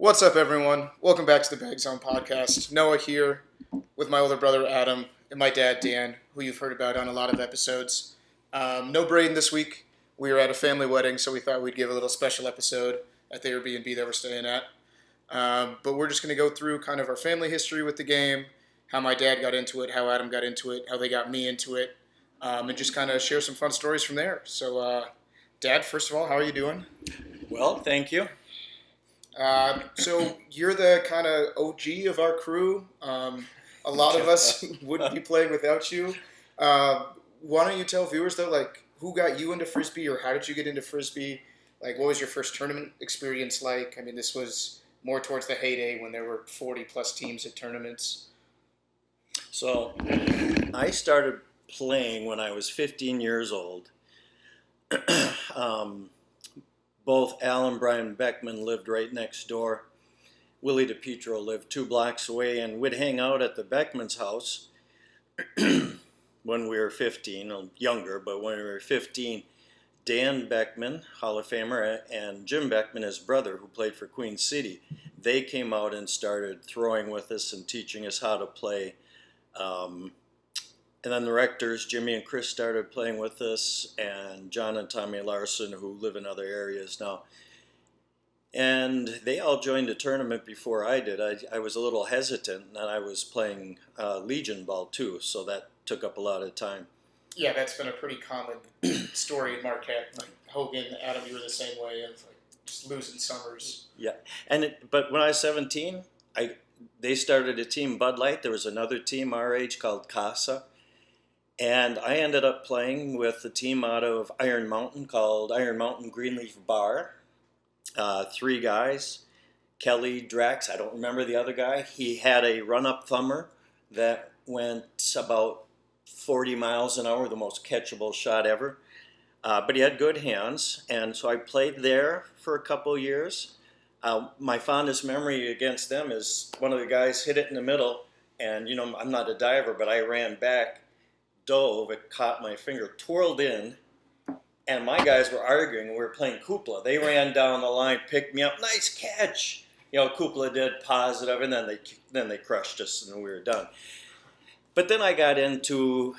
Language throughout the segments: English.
What's up, everyone? Welcome back to the Bag Zone podcast. Noah here with my older brother Adam and my dad Dan, who you've heard about on a lot of episodes. No Braden this week. We were at a family wedding, so we thought we'd give a little special episode at the Airbnb that we're staying at. But we're just going to go through kind of our family history with the game, how my dad got into it, how Adam got into it, how they got me into it, and just kind of share some fun stories from there. So, Dad, first of all, how are you doing? Well, thank you. So you're the kind of OG of our crew. A lot of us wouldn't be playing without you. Why don't you tell viewers though, like who got you into Frisbee, or how did you get into Frisbee? Like, what was your first tournament experience like? I mean, this was more towards the heyday when there were 40 plus teams at tournaments. So I started playing when I was 15 years old. Both Al and Brian Beckman lived right next door. Willie DePietro lived 2 blocks away, and we'd hang out at the Beckman's house when we were 15, or younger, but when we were 15, Dan Beckman, Hall of Famer, and Jim Beckman, his brother, who played for Queen City, they came out and started throwing with us and teaching us how to play. And then the rectors, Jimmy and Chris, started playing with us, and John and Tommy Larson, who live in other areas now. And they all joined the tournament before I did. I was a little hesitant, and I was playing Legion ball too, so that took up a lot of time. Yeah, that's been a pretty common story in Marquette. Like Hogan, Adam, you were the same way of like just losing summers. Yeah, but when I was 17, they started a team, Bud Light. There was another team our age called Casa. And I ended up playing with a team out of Iron Mountain called Iron Mountain Greenleaf Bar. 3 guys, Kelly, Drax, I don't remember the other guy. He had a run-up thumber that went about 40 miles an hour, the most catchable shot ever. But he had good hands, and so I played there for a couple years. My fondest memory against them is one of the guys hit it in the middle, and I'm not a diver, but I ran back, dove, it caught my finger, twirled in, and my guys were arguing. We were playing Kupla. They ran down the line, picked me up, nice catch. Kupla did positive, and then they crushed us, and we were done. But then I got into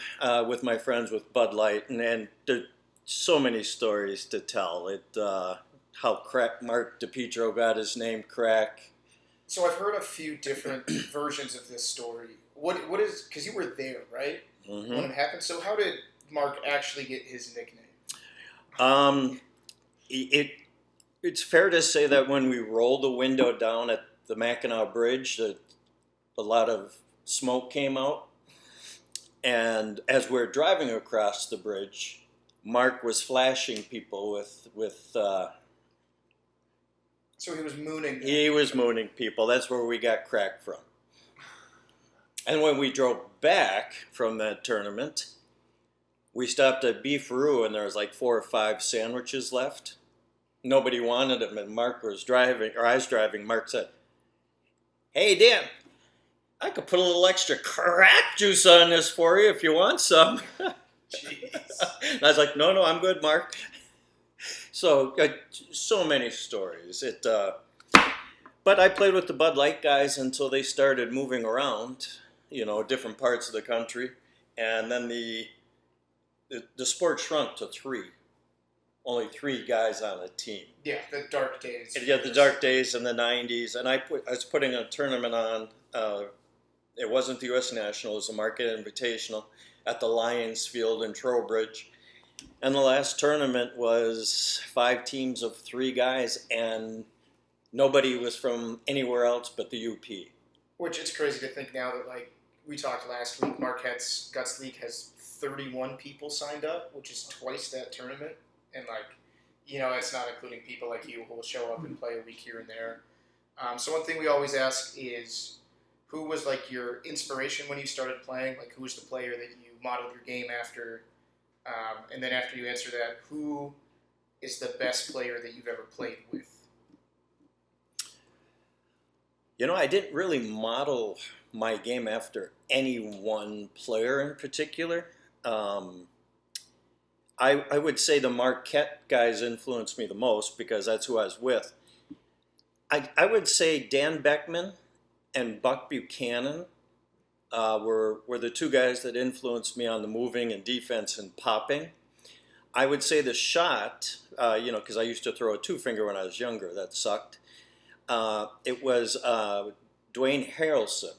with my friends with Bud Light, and there's so many stories to tell. How Mark DePietro got his name Crack. So I've heard a few different versions of this story. What is, because you were there, right? Mm-hmm. When it happened. So how did Mark actually get his nickname? It's fair to say that when we rolled the window down at the Mackinac Bridge, a lot of smoke came out. And as we're driving across the bridge, Mark was flashing people with So he was mooning them. He was mooning people. That's where we got Crack from. And when we drove back from that tournament, we stopped at Beefaroo, and there was like 4 or 5 sandwiches left. Nobody wanted them, and Mark was driving, or I was driving. Mark said, "Hey, Dan, I could put a little extra crack juice on this for you if you want some." Jeez. And I was like, no, I'm good, Mark. So many stories. But I played with the Bud Light guys until they started moving around, different parts of the country. And then the sport shrunk to 3. Only 3 guys on a team. Yeah, the dark days. Yeah, the dark days in the 90s. And I was putting a tournament on. It wasn't the U.S. National. It was the Market Invitational at the Lions Field in Trowbridge. And the last tournament was 5 teams of 3 guys, and nobody was from anywhere else but the UP. Which it's crazy to think now that, like, we talked last week, Marquette's Guts League has 31 people signed up, which is twice that tournament. And, it's not including people like you who will show up and play a week here and there. So one thing we always ask is, who was, like, your inspiration when you started playing? Like, who was the player that you modeled your game after? And then after you answer that, who is the best player that you've ever played with? I didn't really model my game after any one player in particular. I would say the Marquette guys influenced me the most because that's who I was with. I would say Dan Beckman and Buck Buchanan were the two guys that influenced me on the moving and defense and popping. I would say the shot, because I used to throw a two-finger when I was younger. That sucked. It was Dwayne Harrelson,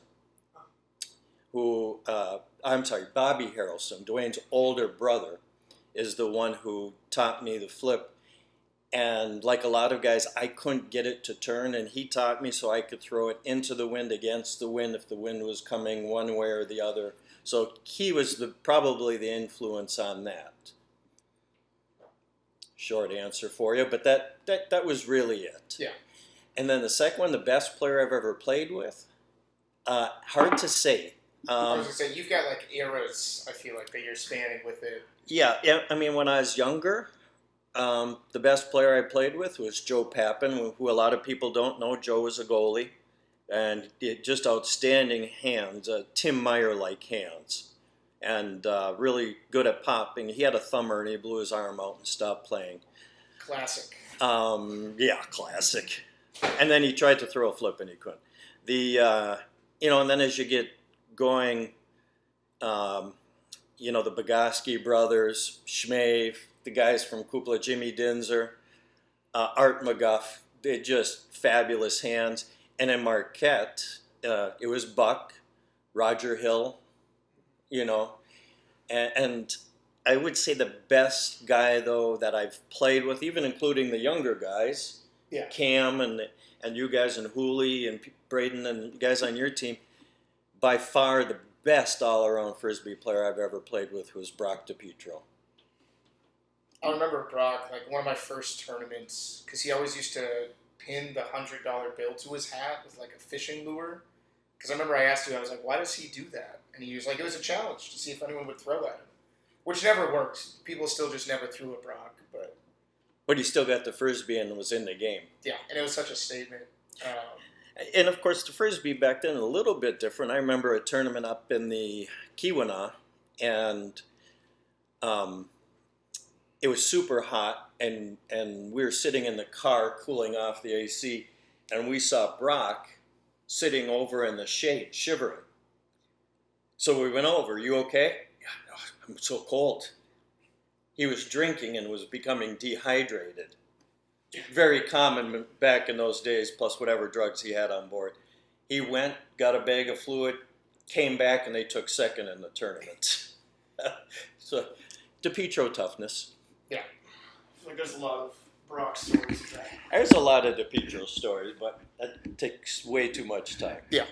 Bobby Harrelson, Dwayne's older brother, is the one who taught me the flip. And like a lot of guys, I couldn't get it to turn, and he taught me so I could throw it into the wind, against the wind, if the wind was coming one way or the other. So he was probably the influence on that. Short answer for you, but that was really it. Yeah. And then the second one, the best player I've ever played with, hard to say. I was going to say, you've got like eras, I feel like, that you're spanning with it. Yeah, I mean, when I was younger, the best player I played with was Joe Pappin, who a lot of people don't know. Joe was a goalie, and just outstanding hands, Tim Meyer-like hands, and really good at popping. He had a thumber, and he blew his arm out and stopped playing. Classic. Yeah, classic. And then he tried to throw a flip, and he couldn't. And then as you get going, the Bogoski brothers, Schmave, the guys from Kupla, Jimmy Dinzer, Art McGuff, they're just fabulous hands. And in Marquette, it was Buck, Roger Hill, and I would say the best guy, though, that I've played with, even including the younger guys, Cam and you guys and Hooley and Braden and guys on your team, by far the best all-around Frisbee player I've ever played with was Brock DiPietro. I remember Brock, like one of my first tournaments, because he always used to pin the $100 bill to his hat with like a fishing lure. Because I remember I asked you, I was like, why does he do that? And he was like, it was a challenge to see if anyone would throw at him. Which never works. People still just never threw at Brock. But he still got the Frisbee and was in the game. Yeah, and it was such a statement. And of course, the Frisbee back then, a little bit different. I remember a tournament up in the Keweenaw, and it was super hot, and we were sitting in the car cooling off the AC, and we saw Brock sitting over in the shade, shivering. So we went over, you okay? Yeah, I'm so cold. He was drinking and was becoming dehydrated. Very common back in those days, plus whatever drugs he had on board. He went, got a bag of fluid, came back, and they took second in the tournament. So, DiPietro toughness. Yeah. I feel like there's a lot of Brock stories of that. There's a lot of DiPietro stories, but that takes way too much time. Yeah.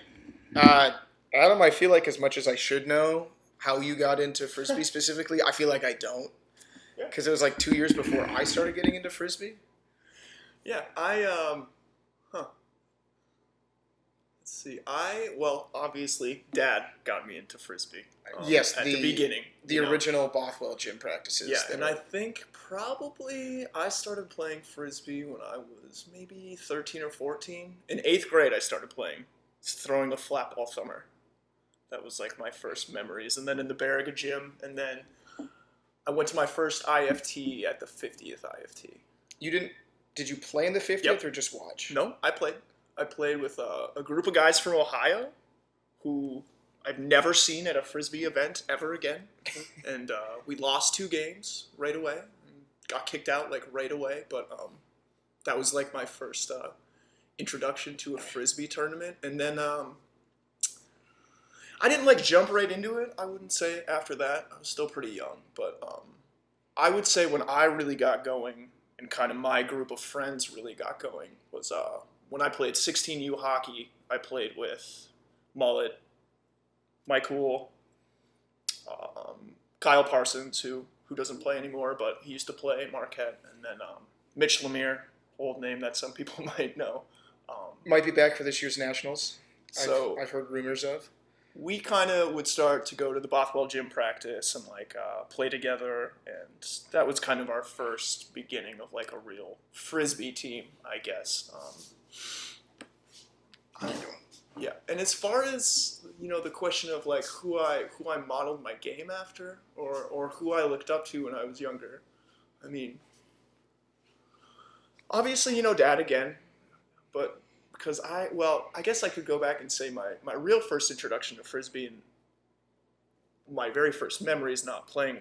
Adam, I feel like as much as I should know how you got into Frisbee specifically, I feel like I don't. Because it was like 2 years before I started getting into Frisbee. Yeah, let's see. Obviously, Dad got me into Frisbee. Yes, at the beginning. The original Bothwell gym practices. Yeah, and I think probably I started playing Frisbee when I was maybe 13 or 14. In 8th grade, I started playing, throwing a flat ball thumber. That was like my first memories. And then in the Barriga gym, and then I went to my first IFT at the 50th IFT. Did you play in the 50th or just watch? No, I played. I played with a group of guys from Ohio who I've never seen at a Frisbee event ever again. And we lost 2 games right away. Got kicked out like right away. But that was like my first introduction to a Frisbee tournament. And then I didn't like jump right into it, I wouldn't say, after that. I was still pretty young. But I would say when I really got going and kind of my group of friends really got going was when I played 16U hockey. I played with Mullet, Mike Hool, Kyle Parsons, who doesn't play anymore, but he used to play Marquette, and then Mitch Lemire, old name that some people might know. Might be back for this year's Nationals. So I've heard rumors of. We kind of would start to go to the Bothwell gym practice and like play together, and that was kind of our first beginning of like a real Frisbee team, I guess. Yeah, and as far as the question of like who I modeled my game after, or who I looked up to when I was younger, I mean, obviously Dad again, but because I guess I could go back and say my real first introduction to Frisbee and my very first memories not playing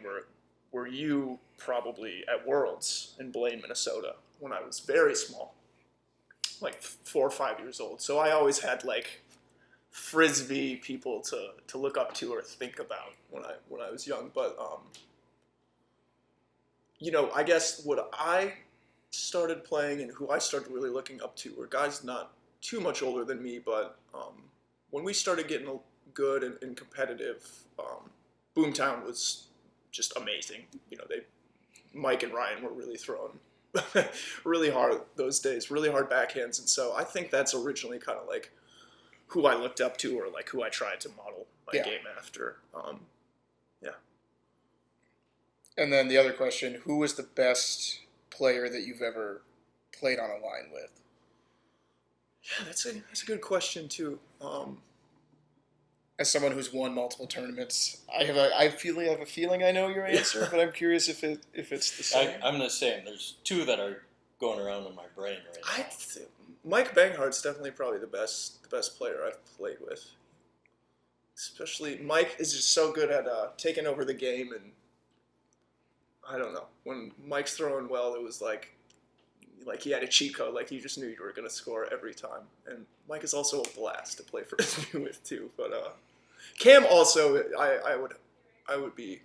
were you probably at Worlds in Blaine, Minnesota, when I was very small, like 4 or 5 years old. So I always had like Frisbee people to look up to or think about when I was young. But I guess what I started playing and who I started really looking up to were guys not too much older than me, but when we started getting good and competitive, Boomtown was just amazing. Mike and Ryan were really throwing really hard those days, really hard backhands, and so I think that's originally kind of like who I looked up to or like who I tried to model my game after. And then the other question, who was the best player that you've ever played on a line with? Yeah, that's a good question too. As someone who's won multiple tournaments, I have a feeling I know your answer, but I'm curious if it's the same. I'm the same. There's two that are going around in my brain right now. Mike Banghardt's definitely probably the best player I've played with. Especially Mike is just so good at taking over the game, and I don't know, when Mike's throwing well, it was like he had a cheat code, like you just knew you were going to score every time. And Mike is also a blast to play Frisbee with too. But Cam also, I would be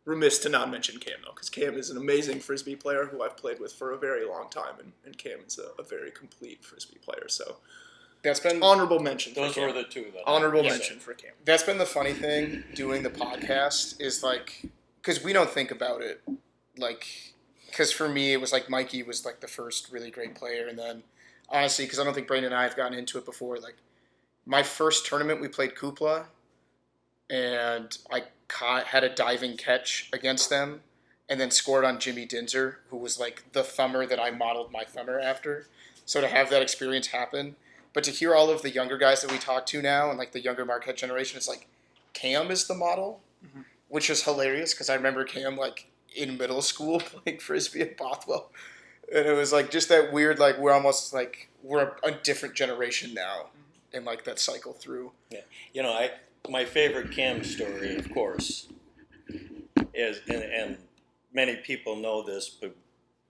remiss to not mention Cam though, because Cam is an amazing Frisbee player who I've played with for a very long time, and Cam is a very complete Frisbee player. So that's been honorable mention. Those were the two. Honorable mention for Cam. That's been the funny thing doing the podcast is like, because we don't think about it like. Because for me, it was like Mikey was like the first really great player. And then, honestly, because I don't think Brandon and I have gotten into it before, like my first tournament, we played Kupla. And I had a diving catch against them and then scored on Jimmy Dinzer, who was like the thumber that I modeled my thumber after. So to have that experience happen. But to hear all of the younger guys that we talk to now and like the younger Marquette generation, it's like Cam is the model, which is hilarious because I remember Cam like in middle school playing Frisbee at Bothwell. And it was like just that weird, like we're almost like we're a different generation now and like that cycle through. Yeah. My favorite Cam story, of course, is, and many people know this, but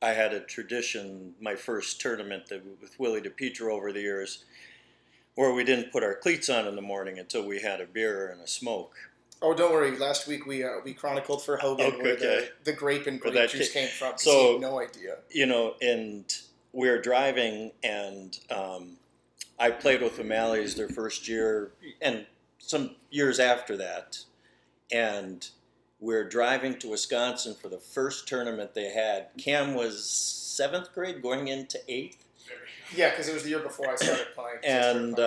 I had a tradition, my first tournament with Willie DePietro over the years, where we didn't put our cleats on in the morning until we had a beer and a smoke. Oh, don't worry. Last week we chronicled for Hogan where the grape and grape juice came from. So he had no idea. And we were driving, and I played with O'Malley's their first year, and some years after that. And we were driving to Wisconsin for the first tournament they had. Cam was 7th grade, going into 8th. Yeah, because it was the year before I started playing. And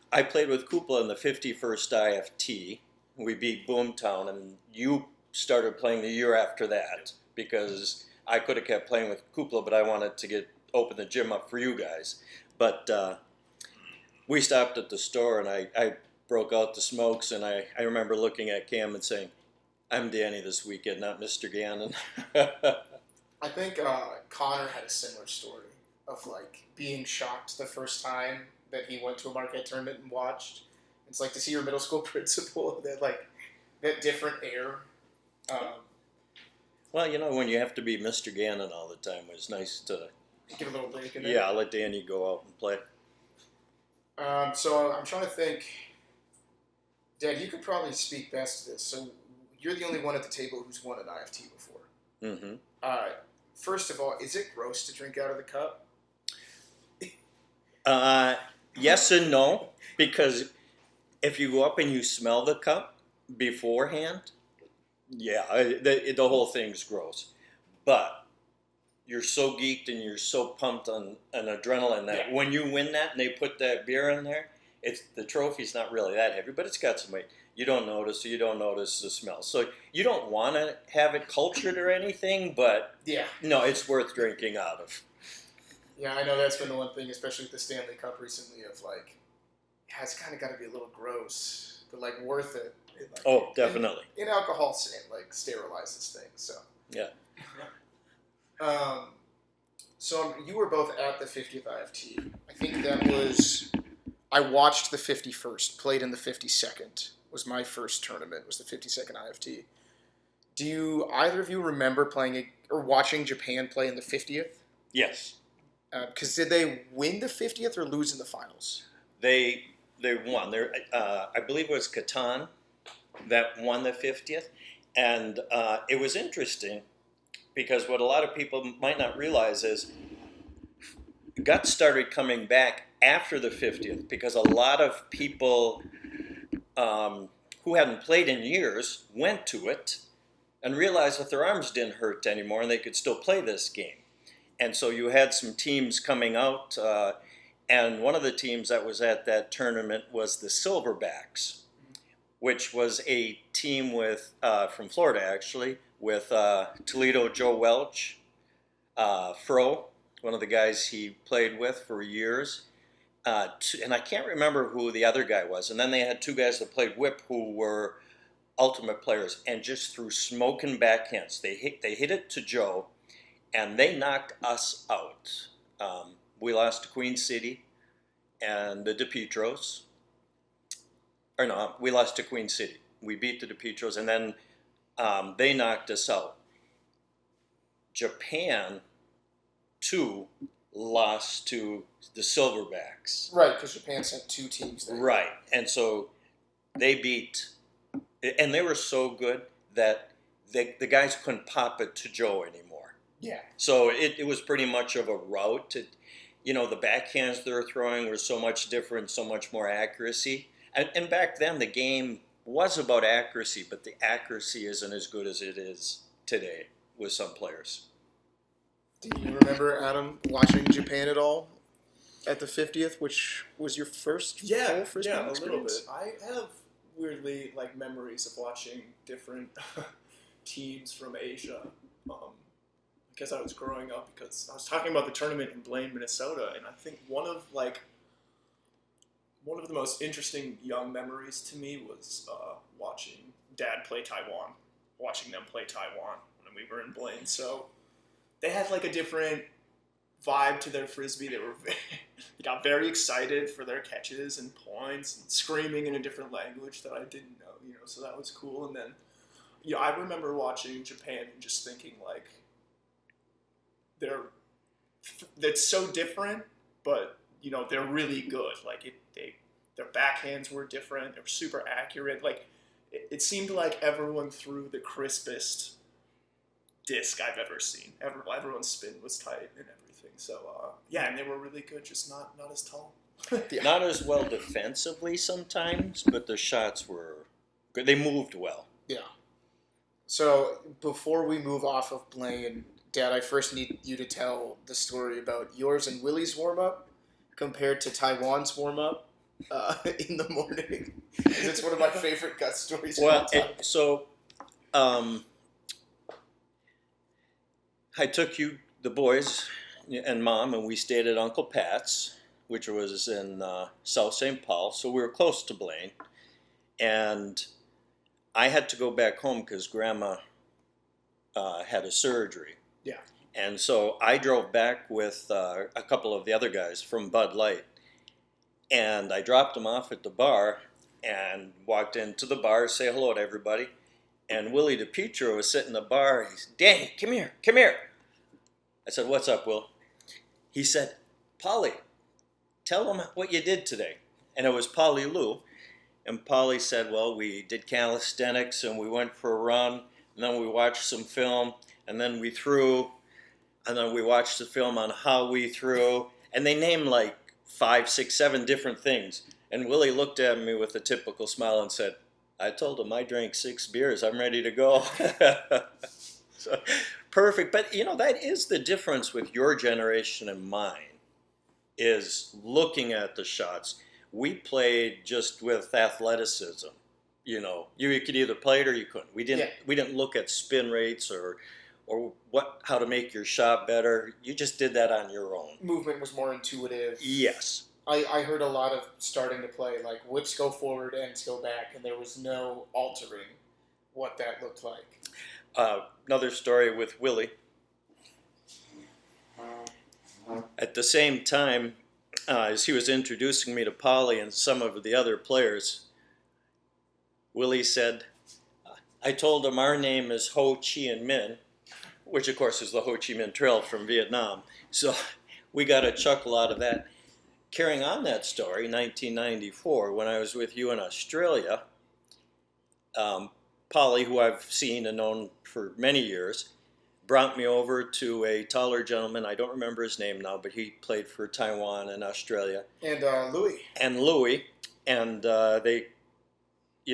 I played with Kupla in the 51st IFT. We beat Boomtown, and you started playing the year after that because I could have kept playing with Kupla, but I wanted to open the gym up for you guys. But we stopped at the store, and I broke out the smokes, and I remember looking at Cam and saying, "I'm Danny this weekend, not Mr. Gannon." I think Connor had a similar story of like being shocked the first time that he went to a Marquette tournament and watched. It's like to see your middle school principal that different air. Well, when you have to be Mr. Gannon all the time, it's nice to give a little break in there. Yeah, I'll let Danny go out and play. So I'm trying to think. Dad, you could probably speak best to this. So you're the only one at the table who's won an IFT before. Mm-hmm. First of all, is it gross to drink out of the cup? Yes and no, because if you go up and you smell the cup beforehand, yeah, the whole thing's gross. But you're so geeked and you're so pumped on an adrenaline that when you win that and they put that beer in there, the trophy's not really that heavy, but it's got some weight. You don't notice the smell. So you don't want to have it cultured or anything, but no, it's worth drinking out of. Yeah, I know that's been the one thing, especially with the Stanley Cup recently, of like, it's kind of got to be a little gross, but like worth it. Definitely. In alcohol, sterilizes things. So yeah. So you were both at the 50th IFT. I think that was. I watched the 51st, played in the 52nd. Was my first tournament. Was the 52nd IFT. Do you either of you remember playing or watching Japan play in the 50th? Yes. Because did they win the 50th or lose in the finals? They won. I believe it was Catan that won the 50th. And it was interesting because what a lot of people might not realize is Guts started coming back after the 50th because a lot of people who hadn't played in years went to it and realized that their arms didn't hurt anymore and they could still play this game. And so you had some teams coming out, and one of the teams that was at that tournament was the Silverbacks, which was a team with from Florida, actually, with Toledo Joe Welch, Fro, one of the guys he played with for years, and I can't remember who the other guy was. And then they had two guys that played whip who were ultimate players, and just threw smoking backhands. They hit it to Joe, and they knocked us out. We lost to Queen City and the DePietros. Or no, we lost to Queen City. We beat the DePietros, and then they knocked us out. Japan, too, lost to the Silverbacks. Right, because Japan sent two teams there. Right, and so they beat, and they were so good that the guys couldn't pop it to Joe anymore. Yeah. So it was pretty much of a rout. The backhands they were throwing were so much different, so much more accuracy. And back then, the game was about accuracy, but the accuracy isn't as good as it is today with some players. Do you remember, Adam, watching Japan at all at the 50th, which was your first full Frisbee experience? A little bit. I have weirdly memories of watching different teams from Asia. I guess I was growing up because I was talking about the tournament in Blaine, Minnesota, and I think one of the most interesting young memories to me was watching Dad play Taiwan, watching them play Taiwan when we were in Blaine. So they had a different vibe to their Frisbee. They got very excited for their catches and points and screaming in a different language that I didn't know, so that was cool. And then, I remember watching Japan and just thinking that's so different, but they're really good. Their backhands were different. They were super accurate. It seemed like everyone threw the crispest disc I've ever seen. Everyone's spin was tight and everything. So and they were really good, just not as tall. Yeah. Not as well defensively sometimes, but the shots were good. They moved well. Yeah. So before we move off of Blaine, Dad, I first need you to tell the story about yours and Willie's warm-up compared to Taiwan's warm-up in the morning. It's one of my favorite gut stories. Well, I took the boys, and Mom, and we stayed at Uncle Pat's, which was in South St. Paul, so we were close to Blaine. And I had to go back home because Grandma had a surgery. Yeah. And so I drove back with a couple of the other guys from Bud Light. And I dropped them off at the bar and walked into the bar to say hello to everybody. And Willie DePietro was sitting in the bar. He said, "Danny, come here. I said, "What's up, Will?" He said, "Polly, tell them what you did today." And it was Polly Lou. And Polly said, "Well, we did calisthenics and we went for a run. And then we watched some film. And then we threw. And then we watched the film on how we threw." And they named 5, 6, 7 different things. And Willie looked at me with a typical smile and said, "I told him I drank 6 beers. I'm ready to go." So, perfect. But, that is the difference with your generation and mine, is looking at the shots. We played just with athleticism. You could either play it or you couldn't. We didn't look at spin rates or how to make your shot better. You just did that on your own. Movement was more intuitive. Yes. I heard a lot of starting to play, whips go forward, ends go back, and there was no altering what that looked like. Another story with Willie. At the same time, as he was introducing me to Polly and some of the other players, Willie said, I told him our name is Ho Chi Minh, which of course is the Ho Chi Minh Trail from Vietnam. So we got a chuckle out of that. Carrying on that story, 1994, when I was with you in Australia, Polly, who I've seen and known for many years, brought me over to a taller gentleman. I don't remember his name now, but he played for Taiwan and Australia. And Louis. And they,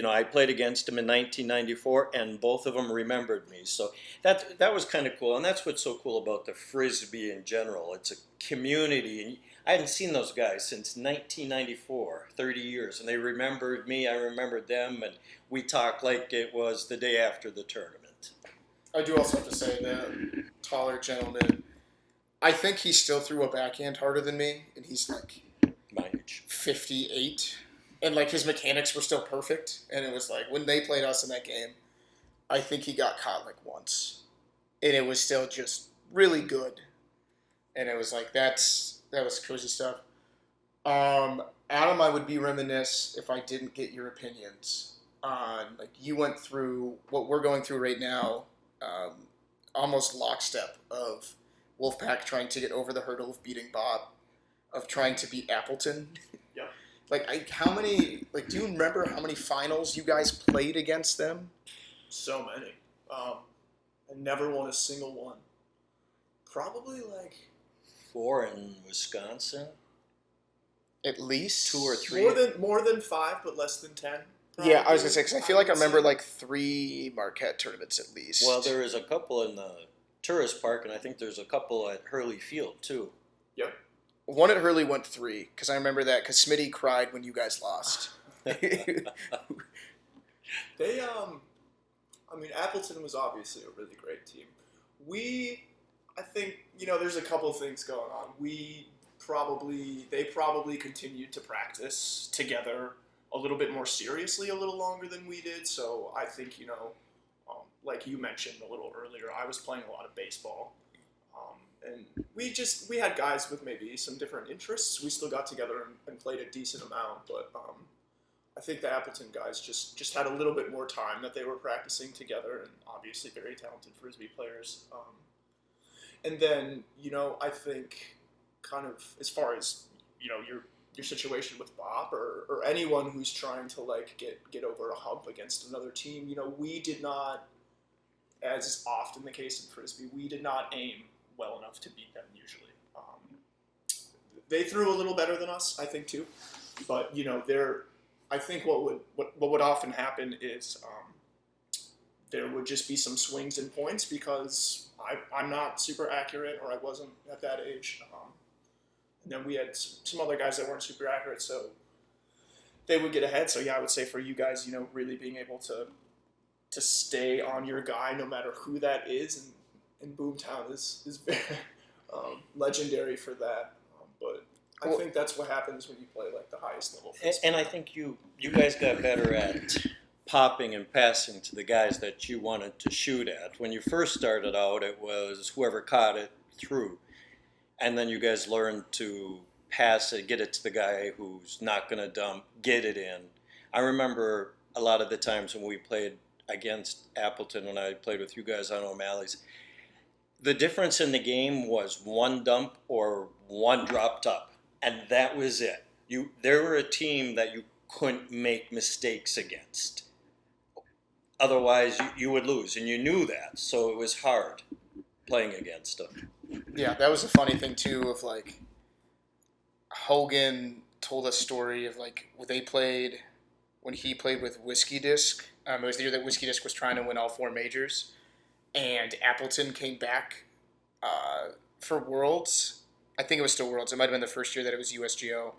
I played against him in 1994, and both of them remembered me. So that was kind of cool, and that's what's so cool about the Frisbee in general. It's a community, and I hadn't seen those guys since 1994, 30 years, and they remembered me, I remembered them, and we talked like it was the day after the tournament. I do also have to say that taller gentleman, I think he still threw a backhand harder than me, and he's like my age, 58, and like his mechanics were still perfect, and it was like when they played us in that game, I think he got caught like once, and it was still just really good, and it was like that was crazy stuff. Adam, I would be remiss if I didn't get your opinions on, like, you went through what we're going through right now, almost lockstep of Wolfpack trying to get over the hurdle of beating Bob, of trying to beat Appleton. Yeah. Like, how many, like, do you remember how many finals you guys played against them? So many. I never won a single one. Probably like 4 in Wisconsin. At least 2 or 3. more than 5, but less than 10. Yeah, I was gonna say, because I feel like I remember like 3 Marquette tournaments at least. Well, there is a couple in the tourist park, and I think there's a couple at Hurley Field too. Yep. One at Hurley went 3, because I remember that, because Smitty cried when you guys lost. They, Appleton was obviously a really great team. I think, there's a couple of things going on. They probably continued to practice together a little bit more seriously a little longer than we did. So I think, like you mentioned a little earlier, I was playing a lot of baseball. And we had guys with maybe some different interests. We still got together and played a decent amount, but I think the Appleton guys just had a little bit more time that they were practicing together, and obviously very talented Frisbee players. And then, I think kind of as far as, your situation with Bob or anyone who's trying to like get over a hump against another team, we did not, as is often the case in Frisbee, we did not aim well enough to beat them usually. They threw a little better than us, I think, too. But, I think what would often happen is there would just be some swings in points because I'm not super accurate, or I wasn't at that age. And then we had some other guys that weren't super accurate, so they would get ahead. So, yeah, I would say for you guys, really being able to stay on your guy no matter who that is, and Boomtown is very legendary for that. But I think that's what happens when you play like the highest level. And I think you guys got better at popping and passing to the guys that you wanted to shoot at. When you first started out, it was whoever caught it through. And then you guys learned to pass it, get it to the guy who's not going to dump, get it in. I remember a lot of the times when we played against Appleton, when I played with you guys on O'Malley's, the difference in the game was one dump or one dropped up, and that was it. They were a team that you couldn't make mistakes against. Otherwise, you would lose, and you knew that, so it was hard playing against them. Yeah, that was a funny thing, too, of, like, Hogan told a story of, like, when he played with Whiskey Disc. It was the year that Whiskey Disc was trying to win all 4 majors, and Appleton came back for Worlds. I think it was still Worlds. It might have been the first year that it was USGO.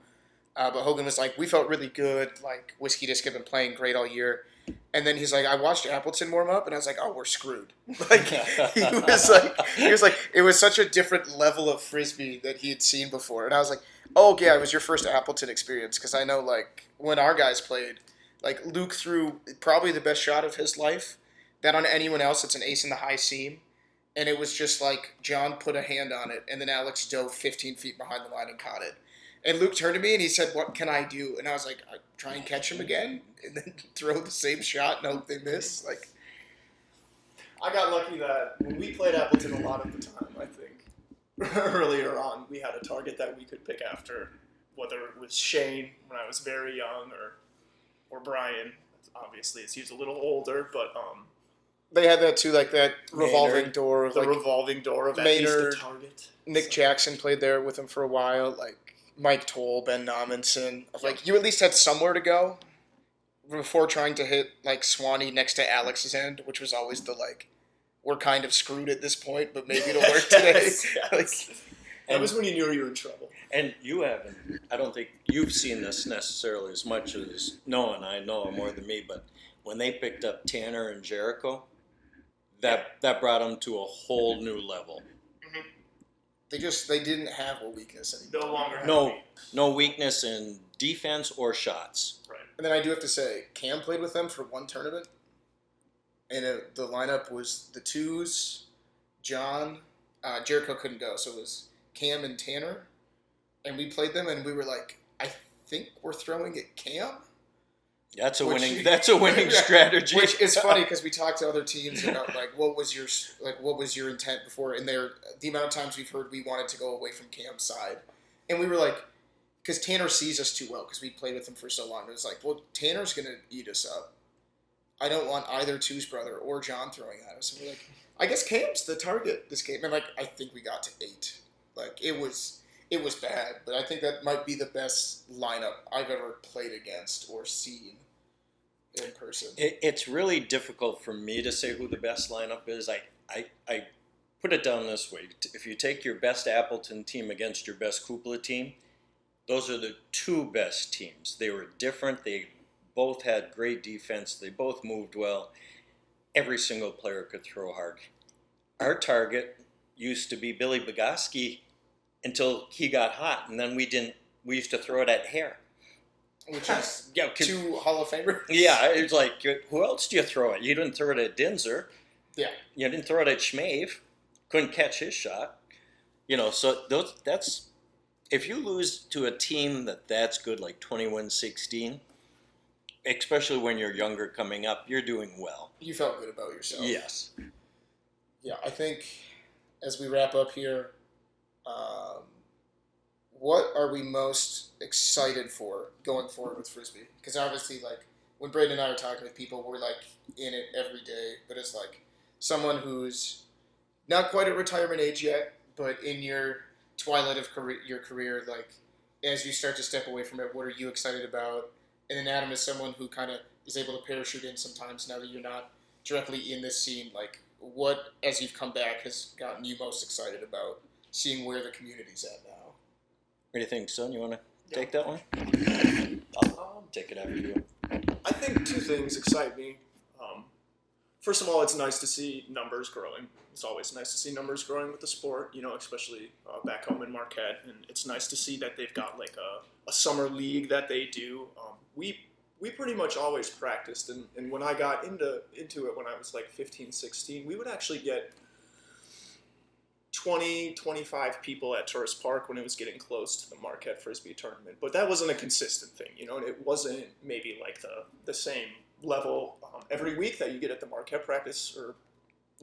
But Hogan was like, we felt really good. Like, Whiskey Disc had been playing great all year. And then he's like, I watched Appleton warm up, and I was like, oh, we're screwed. Like, he was like, it was such a different level of Frisbee that he had seen before. And I was like, oh, yeah, it was your first Appleton experience. Because I know, like, when our guys played, like, Luke threw probably the best shot of his life. That on anyone else, it's an ace in the high seam. and it was just like John put a hand on it, and then Alex dove 15 feet behind the line and caught it. And Luke turned to me and he said, "What can I do?" And I was like, "I try and catch him again, and then throw the same shot and hope they miss." Like, I got lucky that when we played Appleton a lot of the time, I think, earlier on, we had a target that we could pick after, whether it was Shane when I was very young or Brian. Obviously, he's a little older, but they had that too, like that revolving Maynard. door of the like revolving door of at least Maynard, the target. Nick Jackson played there with him for a while, like Mike Toll, Ben Nommenson. Like, you at least had somewhere to go before trying to hit like Swanee next to Alex's end, which was always the like, we're kind of screwed at this point, but maybe it'll work today. Yes. Like, That was when you knew you were in trouble. And you haven't, I don't think you've seen this necessarily as much as Noah and I know more than me, but when they picked up Tanner and Jericho, that brought them to a whole new level. they didn't have a weakness anymore. No longer have No weakness in defense or shots. Right. And then I do have to say, Cam played with them for one tournament, and the lineup was the twos, John, Jericho couldn't go, so it was Cam and Tanner, and we played them, and we were like, I think we're throwing at Cam. That's a Which- winning strategy. Which is funny because we talked to other teams about like what was your intent before, and the amount of times we've heard we wanted to go away from Cam's side, and we were like, because Tanner sees us too well because we played with him for so long. It was like, well, Tanner's gonna eat us up. I don't want either Two's brother or John throwing at us. And we're like, I guess Cam's the target this game, and like I think we got to 8. Like it was bad, but I think that might be the best lineup I've ever played against or seen in person. It's really difficult for me to say who the best lineup is. I put it down this way. If you take your best Appleton team against your best Kupla team, those are the 2 best teams. They were different. They both had great defense. They both moved well. Every single player could throw hard. Our target used to be Billy Bogoski until he got hot, and then we used to throw it at Hare. Which is Yeah, 2 Hall of Famers. Yeah, it's like, who else do you throw it? You didn't throw it at Dinzer. Yeah. You didn't throw it at Schmave. Couldn't catch his shot. So that's if you lose to a team that's good, like 21-16, especially when you're younger coming up, you're doing well. You felt good about yourself. Yes. Yeah, I think as we wrap up here, what are we most excited for going forward with Frisbee? Because obviously, like, when Braden and I are talking with people, we're, like, in it every day. But as, like, someone who's not quite at retirement age yet, but in your twilight of your career, like, as you start to step away from it, what are you excited about? And then Adam is someone who kind of is able to parachute in sometimes now that you're not directly in this scene. Like, what, as you've come back, has gotten you most excited about seeing where the community's at now? What do you think, son? You want to take that one? I'll take it after you. I think 2 things excite me. First of all, it's nice to see numbers growing. It's always nice to see numbers growing with the sport, especially back home in Marquette. And it's nice to see that they've got like a summer league that they do. We pretty much always practiced, and when I got into it when I was like 15, 16, we would actually get 20, 25 people at Tourist Park when it was getting close to the Marquette Frisbee tournament. But that wasn't a consistent thing, and it wasn't maybe like the same level every week that you get at the Marquette practice or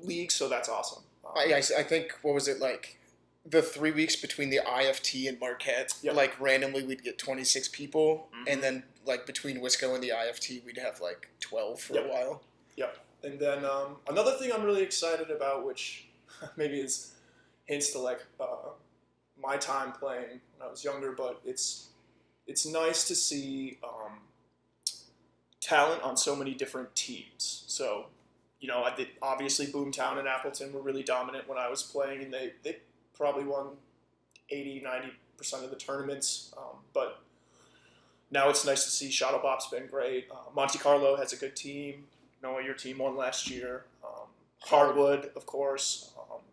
league, so that's awesome. I think, what was it, like, the 3 weeks between the IFT and Marquette, like, randomly we'd get 26 people, and then, like, between Wisco and the IFT, we'd have, like, 12 for a while. Yep. And then another thing I'm really excited about, which maybe is hints to like my time playing when I was younger, but it's nice to see talent on so many different teams. So, I did obviously Boomtown and Appleton were really dominant when I was playing, and they probably won 80-90% of the tournaments. But now it's nice to see Shadowbop's been great. Monte Carlo has a good team. Noah, your team won last year. Hardwood, of course.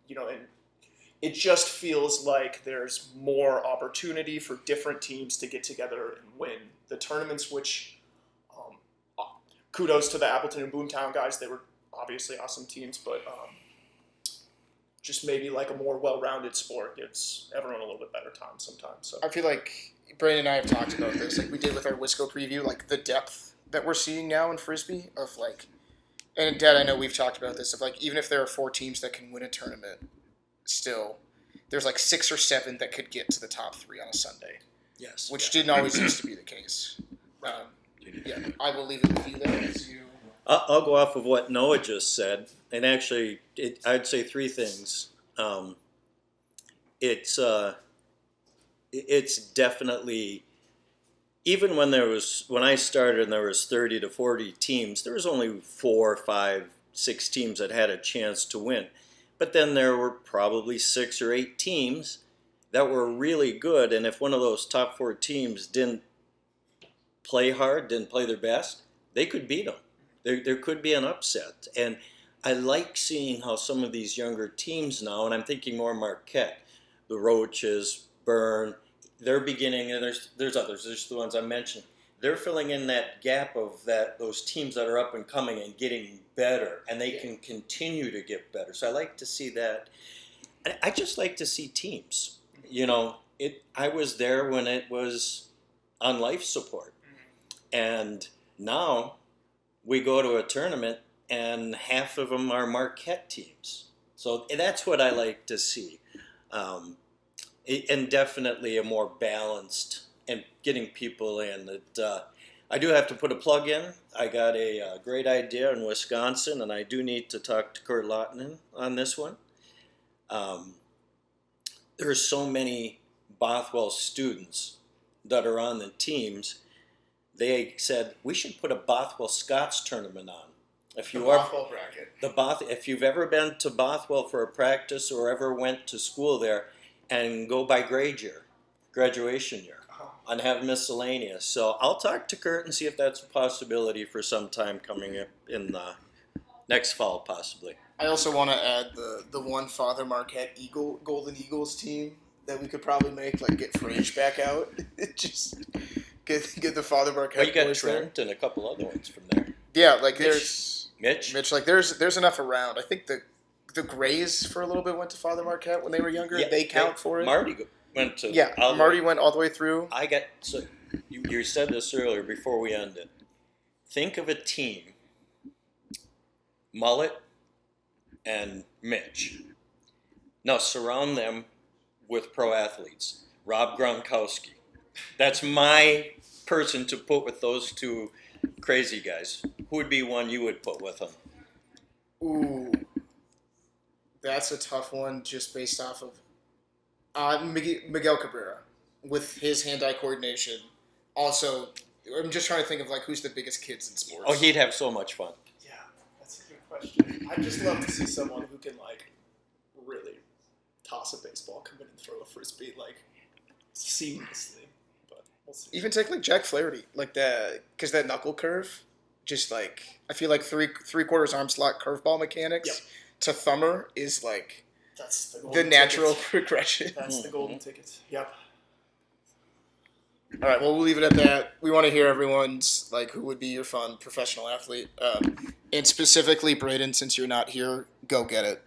And it just feels like there's more opportunity for different teams to get together and win the tournaments, which kudos to the Appleton and Boomtown guys. They were obviously awesome teams, but just maybe like a more well-rounded sport gives everyone a little bit better time sometimes. So I feel like Brandon and I have talked about this, like we did with our Wisco preview, like the depth that we're seeing now in Frisbee of like, and Dad, I know we've talked about this, of like even if there are 4 teams that can win a tournament, still there's like 6 or 7 that could get to the top 3 on a Sunday, Yes. which didn't always used to be the case. Yeah, I will leave it with you then as you. I'll go off of what Noah just said, and actually, I'd say 3 things. It's definitely, even when I started and there was 30 to 40 teams, there was only 4, 5, 6 teams that had a chance to win. But then there were probably 6 or 8 teams that were really good, and if one of those top 4 teams didn't play hard, didn't play their best, they could beat them. There could be an upset. And I like seeing how some of these younger teams now, and I'm thinking more Marquette, the Roaches, Byrne, they're beginning, and there's others, there's the ones I mentioned. They're filling in that gap of those teams that are up and coming and getting better, and they can continue to get better. So I like to see that. I just like to see teams. I was there when it was on life support. And now we go to a tournament and half of them are Marquette teams. So that's what I like to see. And definitely a more balanced and getting people in. I do have to put a plug in. I got a great idea in Wisconsin, and I do need to talk to Kurt Lottinen on this one. There are so many Bothwell students that are on the teams. They said we should put a Bothwell Scots tournament on. If you've ever been to Bothwell for a practice or ever went to school there, and go by grade year, graduation year, and have miscellaneous. So I'll talk to Kurt and see if that's a possibility for some time coming up in the next fall, possibly. I also want to add the one Father Marquette Golden Eagles team that we could probably make, like get Frage back out. Just get the Father Marquette. Well, you got boys Trent there. and a couple other ones from there. Yeah, like there's Mitch. Like there's enough around. I think the Grays for a little bit went to Father Marquette when they were younger. Yeah, they count for it. Marty went to. Yeah, Marty went all the way through. You said this earlier before we ended. Think of a team. Mullet and Mitch. Now surround them with pro athletes. Rob Gronkowski. That's my person to put with those 2 crazy guys. Who would be one you would put with them? Ooh, that's a tough one just based off of Miguel Cabrera with his hand-eye coordination. Also, I'm just trying to think of like who's the biggest kids in sports. Oh, he'd have so much fun. yeah, that's a good question. I'd just love to see someone who can like really toss a baseball, come in and throw a frisbee like seamlessly. But we'll see. Even take like Jack Flaherty, like that, because that knuckle curve, just like I feel like three-quarters arm slot curveball mechanics Yep. to thumber is like That's the the golden natural ticket. progression. That's the golden ticket. Yep. All right, well, we'll leave it at that. We want to hear everyone's, like, who would be your fun professional athlete. And specifically, Braden, since you're not here, go get it.